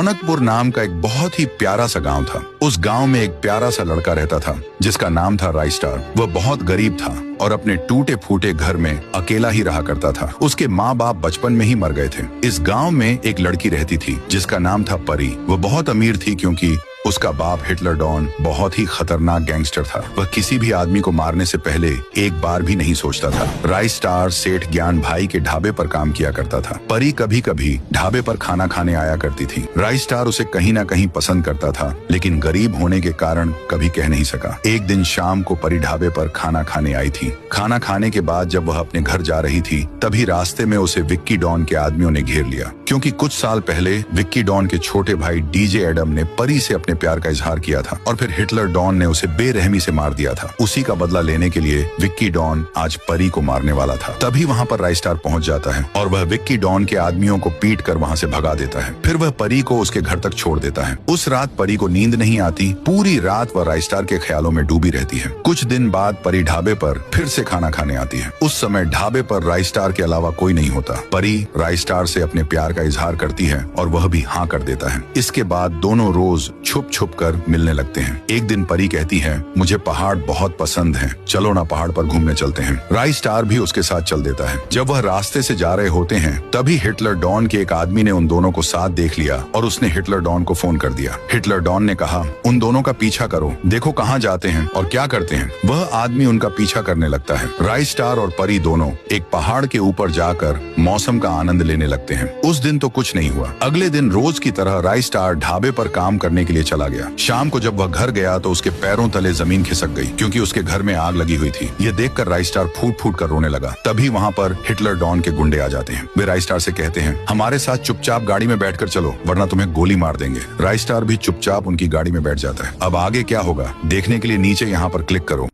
रौनकपुर नाम का एक बहुत ही प्यारा सा गांव था। उस गांव में एक प्यारा सा लड़का रहता था जिसका नाम था राइस्टार। वह बहुत गरीब था और अपने टूटे फूटे घर में अकेला ही रहा करता था। उसके माँ बाप बचपन में ही मर गए थे। इस गांव में एक लड़की रहती थी जिसका नाम था परी। वह बहुत अमीर थी क्योंकि उसका बाप हिटलर डॉन बहुत ही खतरनाक गैंगस्टर था। वह किसी भी आदमी को मारने से पहले एक बार भी नहीं सोचता था। राइस्टार सेठ ज्ञान भाई के ढाबे पर काम किया करता था। परी कभी कभी ढाबे पर खाना खाने आया करती थी। राइस्टार उसे कहीं ना कहीं पसंद करता था, लेकिन गरीब होने के कारण कभी कह नहीं सका। एक दिन शाम को परी ढाबे पर खाना खाने आई थी। खाना खाने के बाद जब वह अपने घर जा रही थी, तभी रास्ते में उसे विक्की डॉन के आदमियों ने घेर लिया, क्योंकि कुछ साल पहले विक्की डॉन के छोटे भाई डीजे एडम ने परी से अपने प्यार का इजहार किया था और फिर हिटलर डॉन ने उसे बेरहमी से मार दिया था। उसी का बदला लेने के लिए विक्की डॉन आज परी को मारने वाला था। तभी वहाँ पर राइस्टार पहुँच जाता है और वह विक्की डॉन के आदमियों को पीट कर वहाँ से भगा देता है। फिर वह परी को उसके घर तक छोड़ देता है। उस रात परी को नींद नहीं आती। पूरी रात वह राइस्टार के ख्यालों में डूबी रहती है। कुछ दिन बाद परी ढाबे पर फिर से खाना खाने आती है। उस समय ढाबे पर राइस्टार के अलावा कोई नहीं होता। परी राइस्टार से अपने प्यार का इजहार करती है और वह भी हाँ कर देता है। इसके बाद दोनों रोज छुप छुप कर मिलने लगते हैं। एक दिन परी कहती है, मुझे पहाड़ बहुत पसंद हैं, चलो ना पहाड़ पर घूमने चलते हैं। राइस्टार भी उसके साथ चल देता है। जब वह रास्ते से जा रहे होते हैं, तभी हिटलर डॉन के एक आदमी ने उन दोनों को साथ देख लिया और उसने हिटलर डॉन को फोन कर दिया। हिटलर डॉन ने कहा, उन दोनों का पीछा करो, देखो कहाँ जाते हैं और क्या करते हैं। वह आदमी उनका पीछा करने लगता है। राइस्टार और परी दोनों एक पहाड़ के ऊपर जाकर मौसम का आनंद लेने लगते हैं। उस दिन तो कुछ नहीं हुआ। अगले दिन रोज की तरह राइस्टार ढाबे पर काम करने के लिए चला गया। शाम को जब वह घर गया तो उसके पैरों तले जमीन खिसक गई, क्योंकि उसके घर में आग लगी हुई थी। यह देखकर राइस्टार फूट फूट कर रोने लगा। तभी वहाँ पर हिटलर डॉन के गुंडे आ जाते हैं। वे राइस्टार से कहते हैं, हमारे साथ चुपचाप गाड़ी में बैठकर चलो, वरना तुम्हें गोली मार देंगे। राइस्टार भी चुपचाप उनकी गाड़ी में बैठ जाता है। अब आगे क्या होगा देखने के लिए नीचे यहाँ पर क्लिक करो।